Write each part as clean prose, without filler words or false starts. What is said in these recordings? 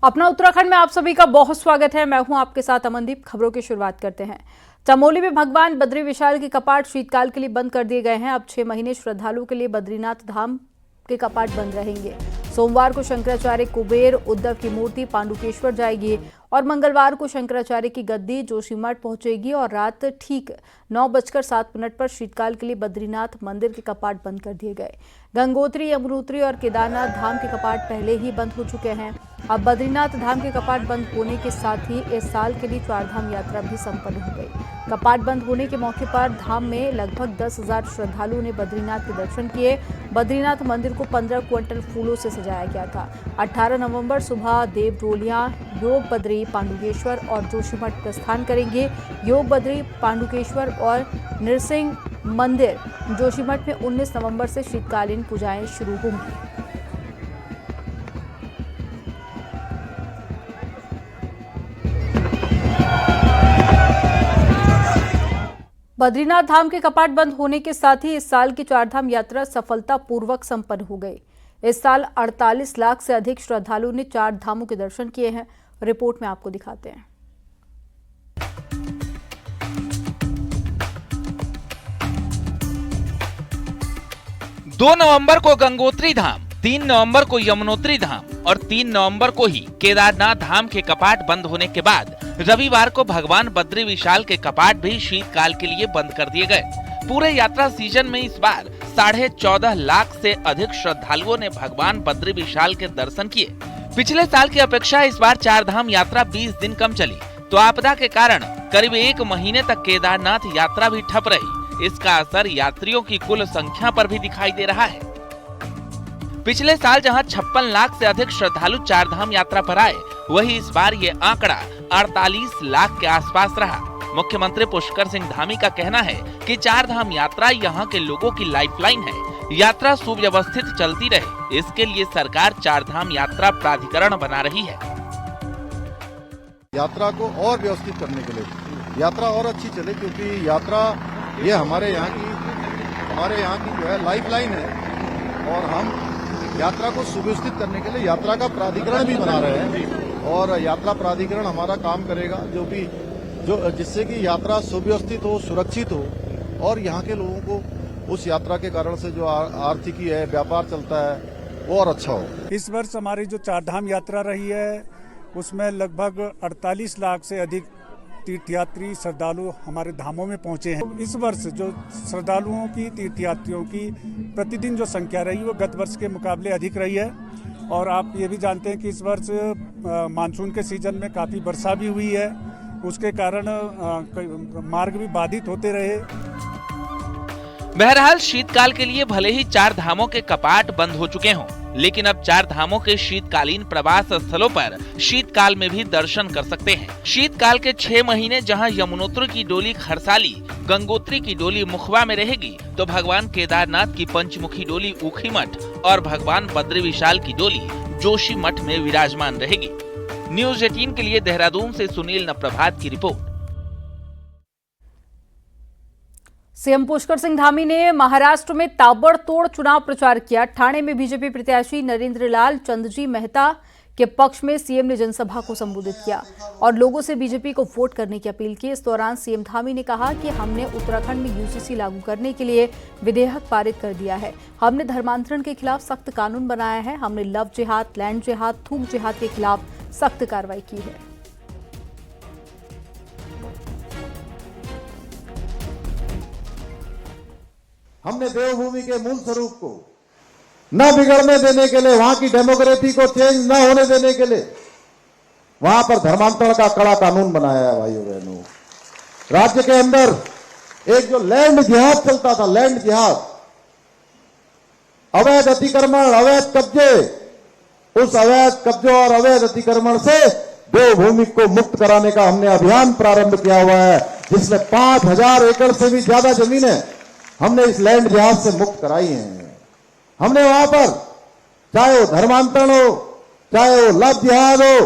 अपना उत्तराखंड में आप सभी का बहुत स्वागत है। मैं हूं आपके साथ अमनदीप। खबरों की शुरुआत करते हैं। चमोली में भगवान बद्री विशाल के कपाट शीतकाल के लिए बंद कर दिए गए हैं। अब 6 महीने श्रद्धालुओं के लिए बद्रीनाथ धाम के कपाट बंद रहेंगे। सोमवार को शंकराचार्य कुबेर उद्धव की मूर्ति पांडुकेश्वर जाएगी और मंगलवार को शंकराचार्य की गद्दी जोशीमठ पहुंचेगी और रात ठीक 9:07 पर शीतकाल के लिए बद्रीनाथ मंदिर के कपाट बंद कर दिए गए। गंगोत्री, यमुनोत्री और केदारनाथ धाम के कपाट पहले ही बंद हो चुके हैं। अब बद्रीनाथ धाम के कपाट बंद होने के साथ ही इस साल के लिए चारधाम यात्रा भी संपन्न हो गई। कपाट बंद होने के मौके पर धाम में लगभग 10,000 श्रद्धालुओं ने बद्रीनाथ के दर्शन किए। बद्रीनाथ मंदिर को 15 क्विंटल फूलों से सजाया गया था। 18 नवंबर सुबह देव डोलियां योग बद्री, पांडुकेश्वर और जोशीमठ प्रस्थान करेंगे। योग बद्री, पांडुकेश्वर और नृसिंह मंदिर जोशीमठ में 19 नवंबर से शीतकालीन पूजाएं शुरू होंगी। बद्रीनाथ धाम के कपाट बंद होने के साथ ही इस साल की चारधाम यात्रा सफलतापूर्वक संपन्न हो गई। इस साल 48 लाख से अधिक श्रद्धालुओं ने चार धामों के दर्शन किए हैं। रिपोर्ट में आपको दिखाते हैं। 2 नवंबर को गंगोत्री धाम, 3 नवंबर को यमुनोत्री धाम और 3 नवंबर को ही केदारनाथ धाम के कपाट बंद होने के बाद रविवार को भगवान बद्री विशाल के कपाट भी शीतकाल के लिए बंद कर दिए गए। पूरे यात्रा सीजन में इस बार 14.5 लाख से अधिक श्रद्धालुओं ने भगवान बद्री विशाल के दर्शन किए। पिछले साल की अपेक्षा इस बार चारधाम यात्रा 20 दिन कम चली, तो आपदा के कारण करीब 1 महीने तक केदारनाथ यात्रा भी ठप रही। इसका असर यात्रियों की कुल संख्या पर भी दिखाई दे रहा है। पिछले साल जहां 56 लाख से अधिक श्रद्धालु चारधाम यात्रा पर आए, वही इस बार ये आंकड़ा 48 लाख के आसपास रहा। मुख्यमंत्री पुष्कर सिंह धामी का कहना है कि चारधाम यात्रा यहाँ के लोगों की लाइफलाइन है। यात्रा सुव्यवस्थित चलती रहे, इसके लिए सरकार चारधाम यात्रा प्राधिकरण बना रही है। यात्रा को और व्यवस्थित करने के लिए यात्रा और अच्छी चले, क्योंकि यात्रा ये हमारे यहाँ की जो है लाइफलाइन है और हम यात्रा को सुव्यवस्थित करने के लिए यात्रा का प्राधिकरण भी बना रहे हैं और यात्रा प्राधिकरण हमारा काम करेगा जिससे कि यात्रा सुव्यवस्थित हो, सुरक्षित हो और यहाँ के लोगों को उस यात्रा के कारण से जो आर्थिकी है, व्यापार चलता है, वो और अच्छा हो। इस वर्ष हमारी जो चारधाम यात्रा रही है उसमें लगभग 48 लाख से अधिक तीर्थयात्री श्रद्धालु हमारे धामों में पहुंचे हैं। इस वर्ष जो श्रद्धालुओं की, तीर्थयात्रियों की प्रतिदिन जो संख्या रही वो गत वर्ष के मुकाबले अधिक रही है और आप ये भी जानते हैं कि इस वर्ष मानसून के सीजन में काफ़ी वर्षा भी हुई है, उसके कारण मार्ग भी बाधित होते रहे। बहरहाल शीतकाल के लिए भले ही चार धामों के कपाट बंद हो चुके हों, लेकिन अब चार धामों के शीतकालीन प्रवास स्थलों पर शीतकाल में भी दर्शन कर सकते हैं। शीतकाल के 6 महीने जहां यमुनोत्री की डोली खरसाली, गंगोत्री की डोली मुखवा में रहेगी, तो भगवान केदारनाथ की पंचमुखी डोली ऊखीमठ और भगवान बद्री विशाल की डोली जोशीमठ में विराजमान रहेगी। न्यूज़ 18 के लिए देहरादून से सुनील नप्रभात की रिपोर्ट। सीएम पुष्कर सिंह धामी ने महाराष्ट्र में ताबड़तोड़ चुनाव प्रचार किया। ठाणे में बीजेपी प्रत्याशी नरेंद्र लाल चंदजी मेहता के पक्ष में सीएम ने जनसभा को संबोधित किया और लोगों से बीजेपी को वोट करने की अपील की। इस दौरान सीएम धामी ने कहा कि हमने उत्तराखंड में यूसीसी लागू करने के लिए विधेयक पारित कर दिया है। हमने धर्मांतरण के खिलाफ सख्त कानून बनाया है। हमने लव जिहाद, लैंड जिहाद, थूक जिहाद के खिलाफ सख्त कार्रवाई की है। हमने देवभूमि के मूल स्वरूप को न बिगड़ने देने के लिए, वहां की डेमोक्रेसी को चेंज न होने देने के लिए वहां पर धर्मांतरण का कड़ा कानून बनाया है। भाइयों बहनों, राज्य के अंदर एक जो लैंड जिहाद चलता था, लैंड जिहाद, अवैध अतिक्रमण, अवैध कब्जे, उस अवैध कब्जों और अवैध अतिक्रमण से देवभूमि को मुक्त कराने का हमने अभियान प्रारंभ किया हुआ है, जिसमें 5,000 एकड़ से भी ज्यादा जमीनें हमने इस लैंड जिहाद से मुक्त कराई हैं। हमने वहां पर चाहे वो धर्मांतरण हो, चाहे वो लव जिहाद हो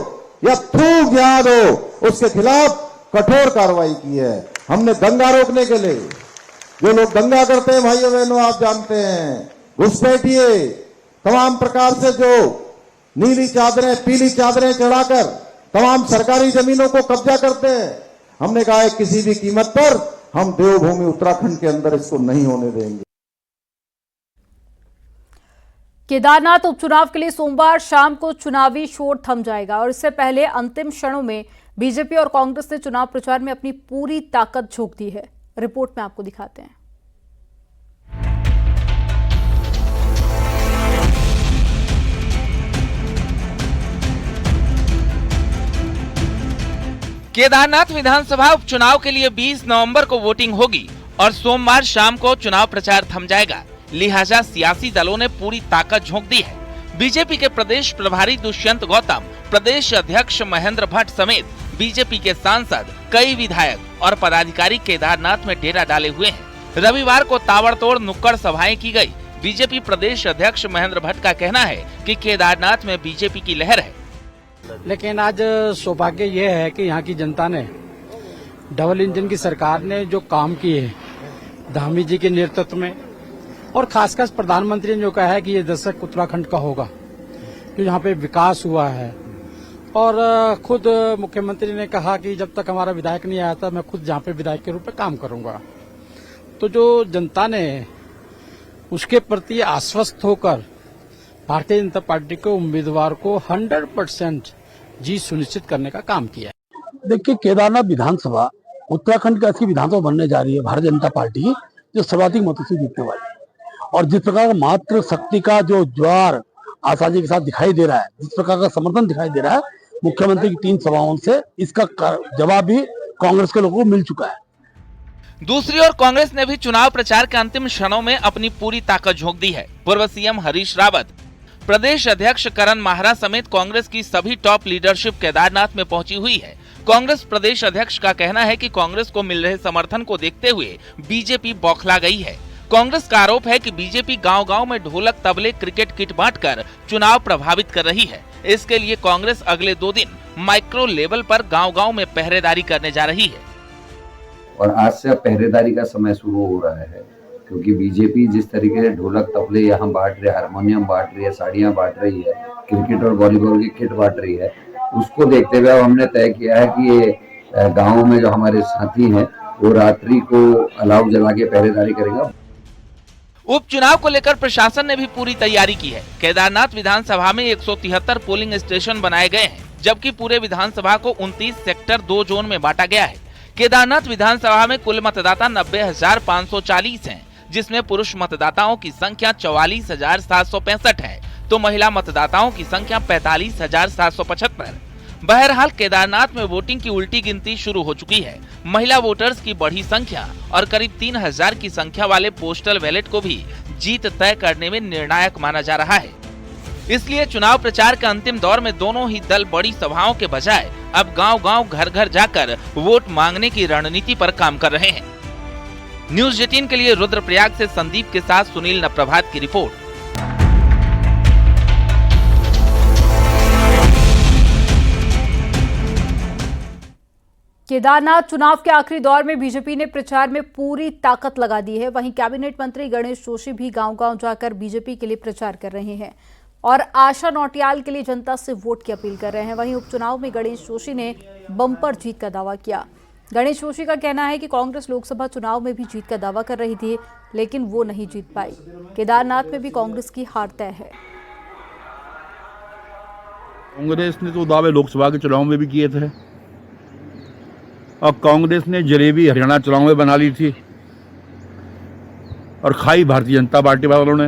या थूक जिहाद हो, उसके खिलाफ कठोर कार्रवाई की है। हमने दंगा रोकने के लिए, जो लोग दंगा करते हैं भाइयों बहनों, आप जानते हैं, घुसपैठिए, तमाम प्रकार से जो नीली चादरें, पीली चादरें चढ़ाकर तमाम सरकारी जमीनों को कब्जा करते हैं। हमने कहा है किसी भी कीमत पर हम देवभूमि उत्तराखंड के अंदर इसको नहीं होने देंगे। केदारनाथ उपचुनाव के लिए सोमवार शाम को चुनावी शोर थम जाएगा और इससे पहले अंतिम क्षणों में बीजेपी और कांग्रेस ने चुनाव प्रचार में अपनी पूरी ताकत झोंक दी है। रिपोर्ट में आपको दिखाते हैं। केदारनाथ विधानसभा उपचुनाव के लिए 20 नवंबर को वोटिंग होगी और सोमवार शाम को चुनाव प्रचार थम जाएगा। लिहाजा सियासी दलों ने पूरी ताकत झोंक दी है। बीजेपी के प्रदेश प्रभारी दुष्यंत गौतम, प्रदेश अध्यक्ष महेंद्र भट्ट समेत बीजेपी के सांसद, कई विधायक और पदाधिकारी केदारनाथ में डेरा डाले हुए हैं। रविवार को ताबड़तोड़ नुक्कड़ सभाएं की गई। बीजेपी प्रदेश अध्यक्ष महेंद्र भट्ट का कहना है कि केदारनाथ में बीजेपी की लहर है, लेकिन आज सौभाग्य ये है कि यहाँ की जनता ने, डबल इंजन की सरकार ने जो काम किए धामी जी के नेतृत्व में, और खासकर प्रधानमंत्री ने जो कहा है कि ये दशक उत्तराखंड का होगा, जो यहाँ पे विकास हुआ है, और खुद मुख्यमंत्री ने कहा कि जब तक हमारा विधायक नहीं आया था मैं खुद यहाँ पे विधायक के रूप में काम करूंगा। तो जो जनता ने उसके प्रति आश्वस्त होकर भारतीय जनता पार्टी के उम्मीदवार को 100% जीत सुनिश्चित करने का काम किया है। देखिए, केदारनाथ विधानसभा उत्तराखंड की ऐसी विधानसभा बनने जा रही है भारतीय जनता पार्टी की, जो सर्वाधिक मतों से जीतने वाली है। और जिस प्रकार का मातृ शक्ति का जो ज्वार आशा जी के साथ दिखाई दे रहा है, जिस प्रकार का समर्थन दिखाई दे रहा है मुख्यमंत्री की 3 सभाओं से, इसका जवाब भी कांग्रेस के लोगों को मिल चुका है। दूसरी ओर कांग्रेस ने भी चुनाव प्रचार के अंतिम क्षणों में अपनी पूरी ताकत झोंक दी है। पूर्व सीएम हरीश रावत, प्रदेश अध्यक्ष करण माहरा समेत कांग्रेस की सभी टॉप लीडरशिप केदारनाथ में पहुंची हुई है। कांग्रेस प्रदेश अध्यक्ष का कहना है कि कांग्रेस को मिल रहे समर्थन को देखते हुए बीजेपी बौखला गई है। कांग्रेस का आरोप है कि बीजेपी गांव-गांव में ढोलक, तबले, क्रिकेट किट बांटकर चुनाव प्रभावित कर रही है। इसके लिए कांग्रेस अगले 2 दिन माइक्रो लेवल पर गांव-गांव में पहरेदारी करने जा रही है। और आज से अब पहरेदारी का समय शुरू हो रहा है, क्योंकि बीजेपी जिस तरीके से ढोलक, तबले यहाँ बांट रही है, हारमोनियम बांट रही है, साड़ियाँ बांट रही है, क्रिकेट और वॉलीबॉल की किट बांट रही है, उसको देखते हुए अब हमने तय किया है कि ये गाँव में जो हमारे साथी हैं वो रात्रि को अलाव जला के पहरेदारी करेगा। उपचुनाव को लेकर प्रशासन ने भी पूरी तैयारी की है। केदारनाथ विधानसभा में 173 पोलिंग स्टेशन बनाए गए हैं, जबकि पूरे विधानसभा को 29 सेक्टर 2 जोन में बांटा गया है। केदारनाथ विधानसभा में कुल मतदाता 90,540 हैं, जिसमें पुरुष मतदाताओं की संख्या 44,765 है, तो महिला मतदाताओं की संख्या 45,775। बहरहाल केदारनाथ में वोटिंग की उल्टी गिनती शुरू हो चुकी है। महिला वोटर्स की बढ़ी संख्या और करीब 3,000 की संख्या वाले पोस्टल बैलेट को भी जीत तय करने में निर्णायक माना जा रहा है। इसलिए चुनाव प्रचार के अंतिम दौर में दोनों ही दल बड़ी सभाओं के बजाय अब गांव-गांव, घर-घर जाकर वोट मांगने की रणनीति पर काम कर रहे हैं। न्यूज़ 18 के लिए रुद्रप्रयाग से संदीप के साथ सुनील नप्रभात की रिपोर्ट। केदारनाथ चुनाव के आखिरी दौर में बीजेपी ने प्रचार में पूरी ताकत लगा दी है। वहीं कैबिनेट मंत्री गणेश जोशी भी गांव-गांव जाकर बीजेपी के लिए प्रचार कर रहे हैं और आशा नौटियाल के लिए जनता से वोट की अपील कर रहे हैं। वहीं उपचुनाव में गणेश जोशी ने बम्पर जीत का दावा किया। गणेश जोशी का कहना है कि कांग्रेस लोकसभा चुनाव में भी जीत का दावा कर रही थी, लेकिन वो नहीं जीत पाई। केदारनाथ में भी कांग्रेस की हार तय है। कांग्रेस ने तो दावे लोकसभा के चुनाव में भी किए थे और कांग्रेस ने जलेबी हरियाणा चुनाव में बना ली थी और खाई भारतीय जनता पार्टी वालों ने।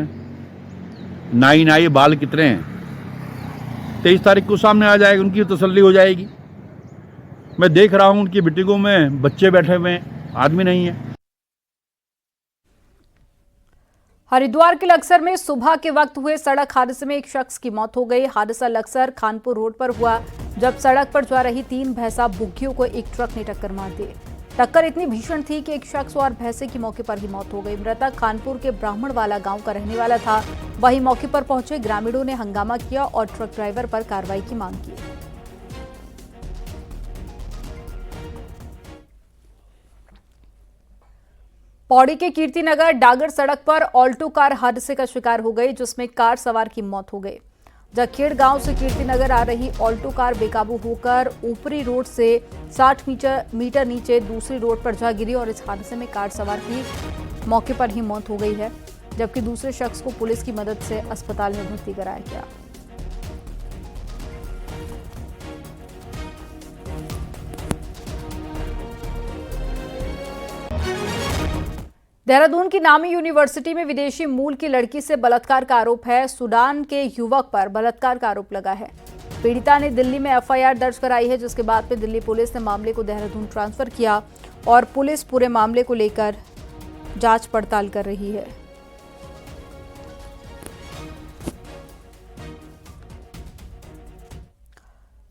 नाई बाल कितने हैं, 23 तारीख को सामने आ जाएगा, उनकी तसल्ली हो जाएगी। मैं देख रहा हूं उनकी मीटिंगों में बच्चे बैठे हुए हैं, आदमी नहीं है। हरिद्वार के लक्सर में सुबह के वक्त हुए सड़क हादसे में एक शख्स की मौत हो गई। हादसा लक्सर खानपुर रोड पर हुआ, जब सड़क पर जा रही 3 भैंसा बुग्गियों को एक ट्रक ने टक्कर मार दी। टक्कर इतनी भीषण थी कि एक शख्स और भैंसे की मौके पर ही मौत हो गई। मृतक खानपुर के ब्राह्मणवाला गांव का रहने वाला था। वहीं मौके पर पहुंचे ग्रामीणों ने हंगामा किया और ट्रक ड्राइवर पर कार्रवाई की मांग की। पौड़ी के कीर्तिनगर डागर सड़क पर ऑल्टो कार हादसे का शिकार हो गई, जिसमें कार सवार की मौत हो गई। जखेड़ गांव से कीर्तिनगर आ रही ऑल्टो कार बेकाबू होकर ऊपरी रोड से 60 मीटर नीचे दूसरी रोड पर जा गिरी और इस हादसे में कार सवार की मौके पर ही मौत हो गई है, जबकि दूसरे शख्स को पुलिस की मदद से अस्पताल में भर्ती कराया गया। देहरादून की नामी यूनिवर्सिटी में विदेशी मूल की लड़की से बलात्कार का आरोप है। सूडान के युवक पर बलात्कार का आरोप लगा है। पीड़िता ने दिल्ली में एफआईआर दर्ज कराई है, जिसके बाद में दिल्ली पुलिस ने मामले को देहरादून ट्रांसफर किया और पुलिस पूरे मामले को लेकर जांच पड़ताल कर रही है।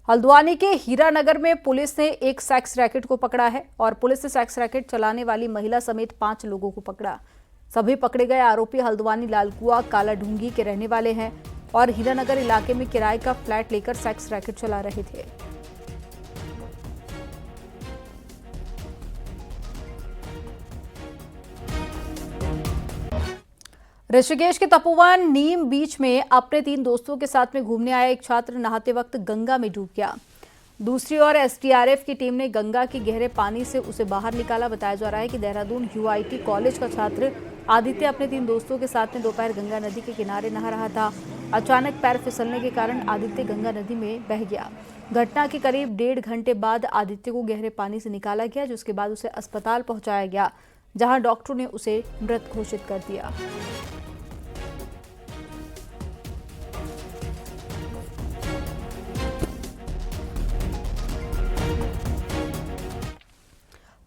हल्द्वानी के हीरानगर में पुलिस ने एक सेक्स रैकेट को पकड़ा है और पुलिस ने सेक्स रैकेट चलाने वाली महिला समेत 5 लोगों को पकड़ा। सभी पकड़े गए आरोपी हल्द्वानी लालकुआ काला ढूंगी के रहने वाले हैं और हीरानगर इलाके में किराए का फ्लैट लेकर सेक्स रैकेट चला रहे थे। ऋषिकेश के तपोवन नीम बीच में अपने 3 दोस्तों के साथ में घूमने आया एक छात्र नहाते वक्त गंगा में डूब गया। दूसरी ओर एसडीआरएफ की टीम ने गंगा के गहरे पानी से उसे बाहर निकाला। बताया जा रहा है कि देहरादून यूआईटी कॉलेज का छात्र आदित्य अपने 3 दोस्तों के साथ में दोपहर गंगा नदी के किनारे नहा रहा था। अचानक पैर फिसलने के कारण आदित्य गंगा नदी में बह गया। घटना के करीब 1.5 घंटे बाद आदित्य को गहरे पानी से निकाला गया, जिसके बाद उसे अस्पताल पहुंचाया गया, जहां डॉक्टरों ने उसे मृत घोषित कर दिया।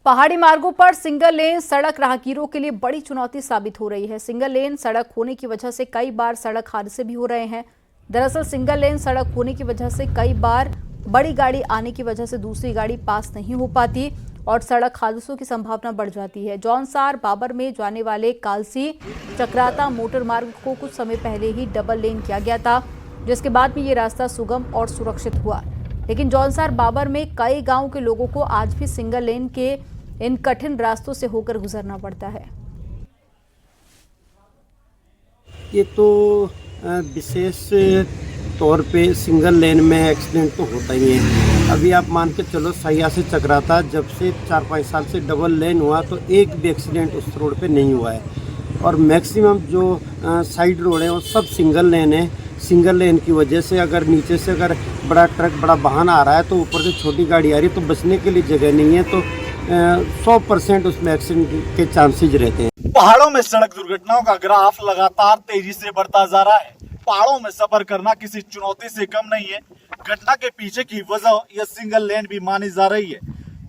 पहाड़ी मार्गों पर सिंगल लेन सड़क राहगीरों के लिए बड़ी चुनौती साबित हो रही है। सिंगल लेन सड़क होने की वजह से कई बार सड़क हादसे भी हो रहे हैं। दरअसल सिंगल लेन सड़क होने की वजह से कई बार बड़ी गाड़ी आने की वजह से दूसरी गाड़ी पास नहीं हो पाती और सड़क हादसों की संभावना बढ़ जाती है। जौनसार बाबर में जाने वाले कालसी चक्राता मोटर मार्ग को कुछ समय पहले ही डबल लेन किया गया था, जिसके बाद में ये रास्ता सुगम और सुरक्षित हुआ। लेकिन जौनसार बाबर में कई गाँव के लोगों को आज भी सिंगल लेन के इन कठिन रास्तों से होकर गुजरना पड़ता है। ये तो विशेष तौर पे सिंगल लेन में एक्सीडेंट तो होता ही है। अभी आप मान के चलो सैया से चक्राता जब से 4-5 साल से डबल लेन हुआ तो एक भी एक्सीडेंट उस रोड पे नहीं हुआ है और मैक्सिमम जो साइड रोड है वो सब सिंगल लेन है। सिंगल लेन की वजह से अगर नीचे से अगर बड़ा ट्रक बड़ा वाहन आ रहा है तो ऊपर से छोटी गाड़ी आ रही है तो बचने के लिए जगह नहीं है, तो 100% उसमें एक्सीडेंट के चांसेज रहते हैं। पहाड़ों में सड़क दुर्घटनाओं का ग्राफ लगातार तेजी से बढ़ता जा रहा है। पहाड़ों में सफर करना किसी चुनौती से कम नहीं है। घटना के पीछे की वजह यह सिंगल लेन भी मानी जा रही है।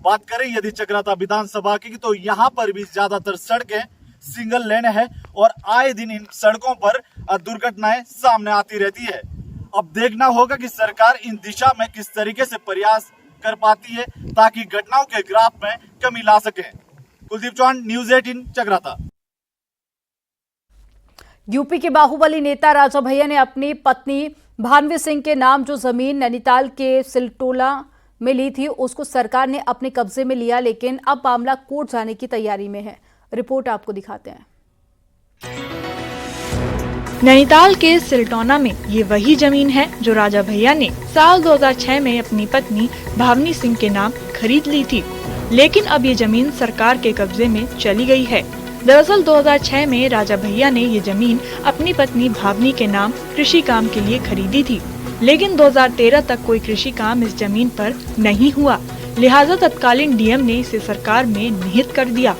बात करें यदि चक्राता विधानसभा की तो यहाँ पर भी ज्यादातर सड़कें सिंगल लेन है और आए दिन इन सड़कों पर दुर्घटनाएं सामने आती रहती है। अब देखना होगा कि सरकार इन दिशा में किस तरीके से प्रयास कर पाती है ताकि घटनाओं के ग्राफ में कमी ला सके। कुलदीप चौहान, न्यूज़ 18, चक्राता। यूपी के बाहुबली नेता राजा भैया ने अपनी पत्नी भानवी सिंह के नाम जो जमीन नैनीताल के सिलटोला में ली थी उसको सरकार ने अपने कब्जे में लिया, लेकिन अब मामला कोर्ट जाने की तैयारी में है। रिपोर्ट आपको दिखाते हैं। नैनीताल के सिलटौना में ये वही जमीन है जो राजा भैया ने साल 2006 में अपनी पत्नी भावनी सिंह के नाम खरीद ली थी, लेकिन अब ये जमीन सरकार के कब्जे में चली गई है। दरअसल 2006 में राजा भैया ने ये जमीन अपनी पत्नी भावनी के नाम कृषि काम के लिए खरीदी थी, लेकिन 2013 तक कोई कृषि काम इस जमीन पर नहीं हुआ, लिहाजा तत्कालीन डीएम ने इसे सरकार में निहित कर दिया।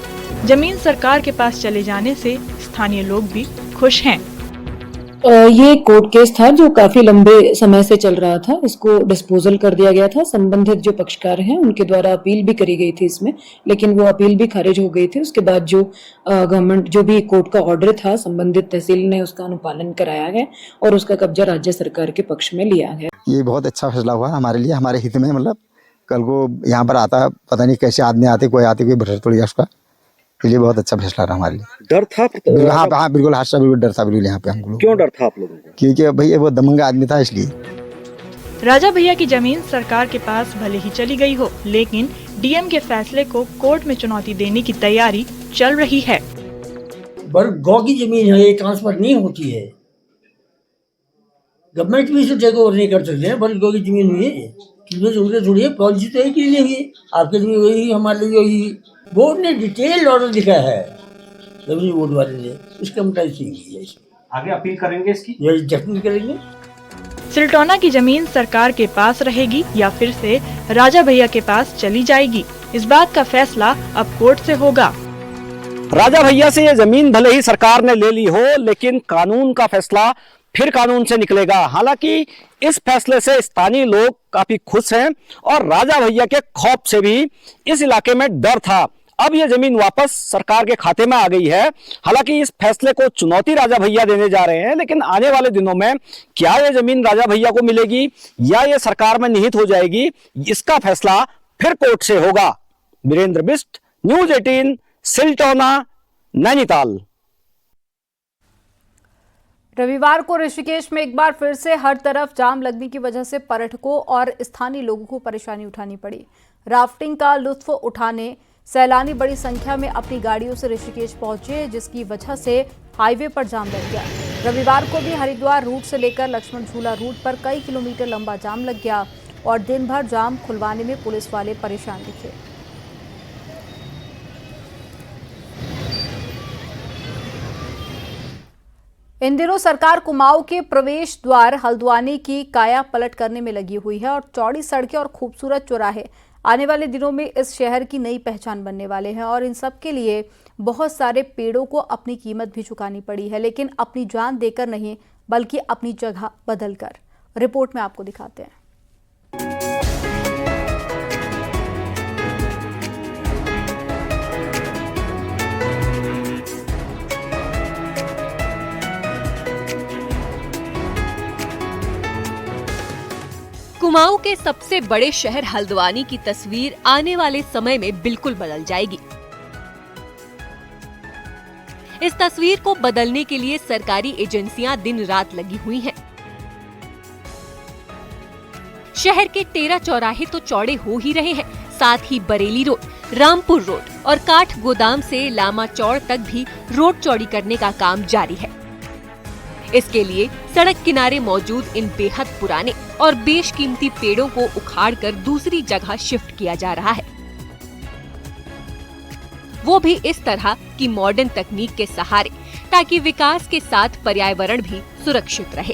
जमीन सरकार के पास चले जाने से स्थानीय लोग भी खुश हैं। ये कोर्ट केस था जो काफी लंबे समय से चल रहा था। इसको डिस्पोजल कर दिया गया था। संबंधित जो पक्षकार हैं उनके द्वारा अपील भी करी गई थी इसमें, लेकिन वो अपील भी खारिज हो गई थी। उसके बाद जो गवर्नमेंट जो भी कोर्ट का ऑर्डर था संबंधित तहसील ने उसका अनुपालन कराया है और उसका कब्जा राज्य सरकार के पक्ष में लिया है। ये बहुत अच्छा फैसला हुआ हमारे लिए, हमारे हित में। मतलब कल को यहाँ पर आता पता नहीं कैसे आदमी आते, कोई आते कोई भ्रष्ट पड़ गया, उसका के लिए बहुत अच्छा फैसला रहा हमारे लिए। डर था? हाँ बिल्कुल, हादसा बिल्कुल डर था बिल्कुल यहाँ पे हमको। क्यों डर था आप लोगों को? क्योंकि भैया वो दमंग आदमी था इसलिए। राजा भैया की जमीन सरकार के पास भले ही चली गई हो, लेकिन डीएम के फैसले को कोर्ट में चुनौती देने की तैयारी चल रही है। गौ की जमीन है, ये ट्रांसफर नहीं होती है। गवर्नमेंट भी इसे टेक ओवर नहीं कर सकते हैं, बल्कि क्योंकि जमीन हुई है, किसमें उनके थोड़ी है, पॉलिसी तो एक ही लिए हुई है, आपके लिए वही, हमारे लिए वही। बोर्ड ने डिटेल ऑर्डर लिखा है, रेवेन्यू बोर्ड वाले ने, इसके हम टाइप आगे अपील करेंगे इसकी, ये जरूर करेंगे। सिलटौना की जमीन सरकार के पास रहेगी या फिर से राजा भैया के पास चली जाएगी, इस बात का फैसला अब कोर्ट से होगा। राजा भैया से ये जमीन भले ही सरकार ने ले ली हो, लेकिन कानून का फैसला फिर कानून से निकलेगा। हालांकि इस फैसले से स्थानीय लोग काफी खुश हैं और राजा भैया के खौफ से भी इस इलाके में डर था। अब ये जमीन वापस सरकार के खाते में आ गई है। हालांकि इस फैसले को चुनौती राजा भैया देने जा रहे हैं, लेकिन आने वाले दिनों में क्या ये जमीन राजा भैया को मिलेगी या ये सरकार में निहित हो जाएगी, इसका फैसला फिर कोर्ट से होगा। वीरेंद्र बिष्ट, न्यूज़ 18, सिलटौना, नैनीताल। रविवार को ऋषिकेश में एक बार फिर से हर तरफ जाम लगने की वजह से पर्यटकों और स्थानीय लोगों को परेशानी उठानी पड़ी। राफ्टिंग का लुत्फ उठाने सैलानी बड़ी संख्या में अपनी गाड़ियों से ऋषिकेश पहुंचे, जिसकी वजह से हाईवे पर जाम लग गया। रविवार को भी हरिद्वार रूट से लेकर लक्ष्मण झूला रूट पर कई किलोमीटर लंबा जाम लग गया और दिन भर जाम खुलवाने में पुलिस वाले परेशान दिखे। इन दिनों सरकार कुमाऊं के प्रवेश द्वार हल्द्वानी की काया पलट करने में लगी हुई है और चौड़ी सड़कें और खूबसूरत चौराहे आने वाले दिनों में इस शहर की नई पहचान बनने वाले हैं और इन सब के लिए बहुत सारे पेड़ों को अपनी कीमत भी चुकानी पड़ी है, लेकिन अपनी जान देकर नहीं बल्कि अपनी जगह बदलकर। रिपोर्ट में आपको दिखाते हैं। कुमाऊं के सबसे बड़े शहर हल्द्वानी की तस्वीर आने वाले समय में बिल्कुल बदल जाएगी। इस तस्वीर को बदलने के लिए सरकारी एजेंसियां दिन रात लगी हुई हैं। शहर के 13 चौराहे तो चौड़े हो ही रहे हैं, साथ ही बरेली रोड, रामपुर रोड और काठ गोदाम से लामा चौड़ तक भी रोड चौड़ी करने का काम जारी है। इसके लिए सड़क किनारे मौजूद इन बेहद पुराने और बेशकीमती पेड़ों को उखाड़कर दूसरी जगह शिफ्ट किया जा रहा है, वो भी इस तरह की मॉडर्न तकनीक के सहारे, ताकि विकास के साथ पर्यावरण भी सुरक्षित रहे।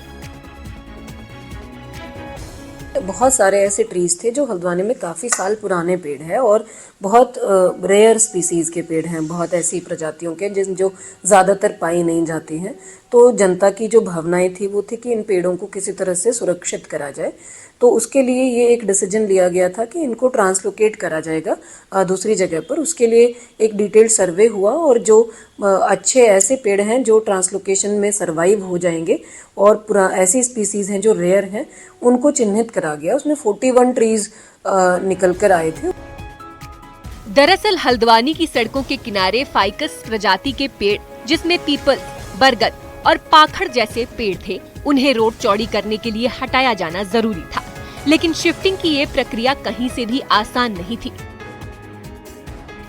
बहुत सारे ऐसे ट्रीज थे जो हल्द्वानी में काफ़ी साल पुराने पेड़ है और बहुत रेयर स्पीसीज के पेड़ हैं, बहुत ऐसी प्रजातियों के जो ज़्यादातर पाई नहीं जाती हैं। तो जनता की जो भावनाएं थी वो थी कि इन पेड़ों को किसी तरह से सुरक्षित करा जाए, तो उसके लिए ये एक डिसीजन लिया गया था कि इनको ट्रांसलोकेट करा जाएगा दूसरी जगह पर। उसके लिए एक डिटेल्ड सर्वे हुआ और जो अच्छे ऐसे पेड़ हैं जो ट्रांसलोकेशन में सर्वाइव हो जाएंगे और ऐसी स्पीसीज हैं जो रेयर हैं उनको चिन्हित करा गया। उसमें 41 ट्रीज निकल कर आए थे। दरअसल हल्द्वानी की सड़कों के किनारे फाइकस प्रजाति के पेड़, जिसमें पीपल, बरगद और पाखड़ जैसे पेड़ थे, उन्हें रोड चौड़ी करने के लिए हटाया जाना जरूरी था, लेकिन शिफ्टिंग की ये प्रक्रिया कहीं से भी आसान नहीं थी,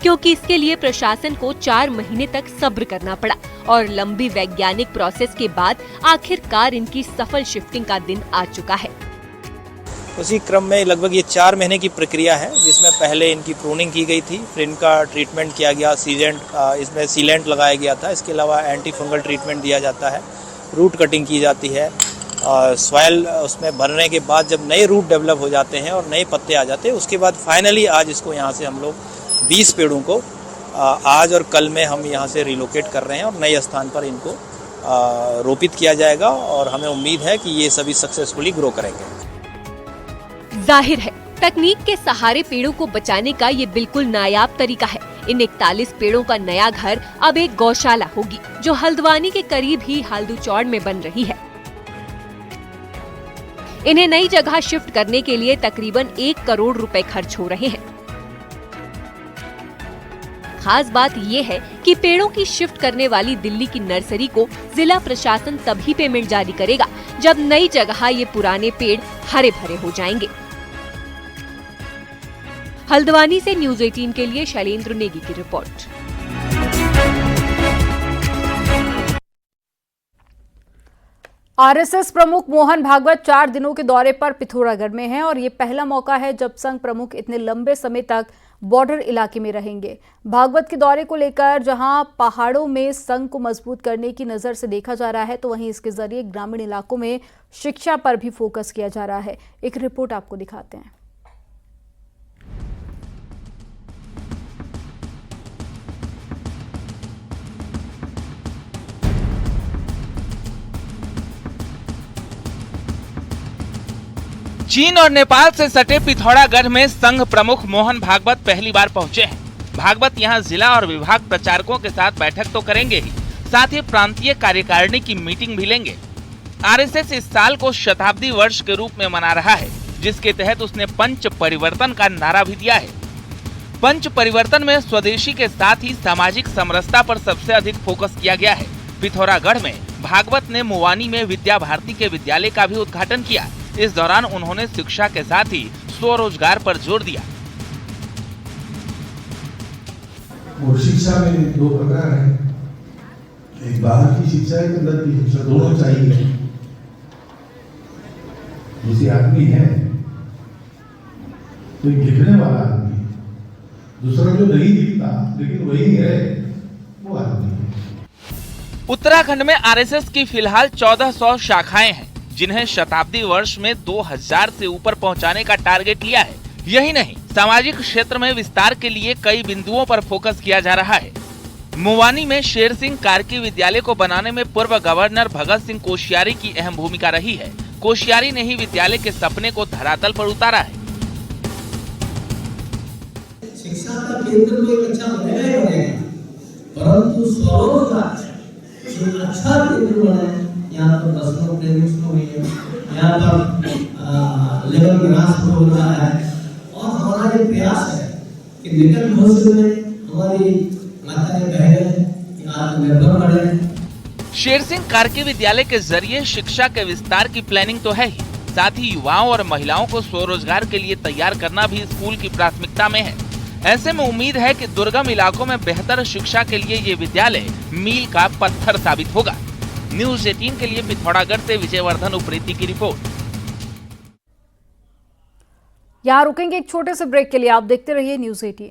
क्योंकि इसके लिए प्रशासन को 4 महीने तक सब्र करना पड़ा और लंबी वैज्ञानिक प्रोसेस के बाद आखिरकार इनकी सफल शिफ्टिंग का दिन आ चुका है। उसी क्रम में लगभग ये 4 महीने की प्रक्रिया है, जिसमें पहले इनकी प्रूनिंग की गई थी, फिर इनका ट्रीटमेंट किया गया, इसमें सीलेंट लगाया गया था। इसके अलावा एंटी फंगल ट्रीटमेंट दिया जाता है, रूट कटिंग की जाती है, सॉइल उसमें भरने के बाद जब नए रूट डेवलप हो जाते हैं और नए पत्ते आ जाते हैं, उसके बाद फाइनली आज इसको यहाँ से हम लोग 20 पेड़ों को आज और कल में हम यहाँ से रिलोकेट कर रहे हैं और नए स्थान पर इनको रोपित किया जाएगा और हमें उम्मीद है कि ये सभी सक्सेसफुली ग्रो करेंगे। जाहिर है तकनीक के सहारे पेड़ों को बचाने का ये बिल्कुल नायाब तरीका है। इन 41 पेड़ों का नया घर अब एक गौशाला होगी, जो हल्द्वानी के करीब ही हल्दूचौड़ में बन रही है। इन्हें नई जगह शिफ्ट करने के लिए तकरीबन 1 करोड़ रुपए खर्च हो रहे हैं। खास बात यह है कि पेड़ों की शिफ्ट करने वाली दिल्ली की नर्सरी को जिला प्रशासन तभी पेमेंट जारी करेगा जब नई जगह ये पुराने पेड़ हरे भरे हो जाएंगे। हल्द्वानी से न्यूज़ 18 के लिए शैलेंद्र नेगी की रिपोर्ट। आरएसएस प्रमुख मोहन भागवत 4 दिनों के दौरे पर पिथौरागढ़ में हैं और ये पहला मौका है जब संघ प्रमुख इतने लंबे समय तक बॉर्डर इलाके में रहेंगे। भागवत के दौरे को लेकर जहां पहाड़ों में संघ को मजबूत करने की नजर से देखा जा रहा है, तो वहीं इसके जरिए ग्रामीण इलाकों में शिक्षा पर भी फोकस किया जा रहा है। एक रिपोर्ट आपको दिखाते हैं। चीन और नेपाल से सटे पिथौरागढ़ में संघ प्रमुख मोहन भागवत पहली बार पहुंचे हैं। भागवत यहां जिला और विभाग प्रचारकों के साथ बैठक तो करेंगे ही, साथ ही प्रांतीय कार्यकारिणी की मीटिंग भी लेंगे। आरएसएस इस साल को शताब्दी वर्ष के रूप में मना रहा है, जिसके तहत उसने पंच परिवर्तन का नारा भी दिया है। पंच परिवर्तन में स्वदेशी के साथ ही सामाजिक समरसता पर सबसे अधिक फोकस किया गया है। पिथौरागढ़ में भागवत ने मुवानी में विद्या भारती के विद्यालय का भी उद्घाटन किया। इस दौरान उन्होंने शिक्षा के साथ ही स्वरोजगार पर जोर दिया। और शिक्षा में दो प्रकार है, एक बाहर की शिक्षा है, अंदर की शिक्षा, दोनों चाहिए। जैसे आदमी है तो एक दिखने वाला आदमी, दूसरा जो नहीं दिखता लेकिन वही है, वो आदमी है। उत्तराखंड में आरएसएस की फिलहाल 1400 शाखाएं हैं, जिन्हें शताब्दी वर्ष में 2000 से ऊपर पहुंचाने का टारगेट लिया है। यही नहीं, सामाजिक क्षेत्र में विस्तार के लिए कई बिंदुओं पर फोकस किया जा रहा है। मुवानी में शेर सिंह कार्की विद्यालय को बनाने में पूर्व गवर्नर भगत सिंह कोश्यारी की अहम भूमिका रही है। कोश्यारी ने ही विद्यालय के सपने को धरातल पर उतारा है। शिक्षा का केंद्र तो एक अच्छा बनेगा ही बनेगा, परंतु स्वरोजगार एक अच्छा केंद्र बने। यहाँ पर बसों ट्रेनिंग शुरू हुई है, यहाँ पर लेबर विकास हो रहा है और हमारा ये प्रयास है कि निकट भविष्य में हमारी माताएं बहनें आत्मनिर्भर बने। शेर सिंह कार्की विद्यालय के जरिए शिक्षा के विस्तार की प्लानिंग तो है ही, साथ ही युवाओं और महिलाओं को स्वरोजगार के लिए तैयार करना भी स्कूल की प्राथमिकता में है। ऐसे में उम्मीद है कि दुर्गम इलाकों में बेहतर शिक्षा के लिए ये विद्यालय मील का पत्थर साबित होगा। न्यूज 18 के लिए पिथौरागढ़ से विजयवर्धन उप्रेती की रिपोर्ट। यहाँ रुकेंगे एक छोटे से ब्रेक के लिए। आप देखते रहिए न्यूज 18।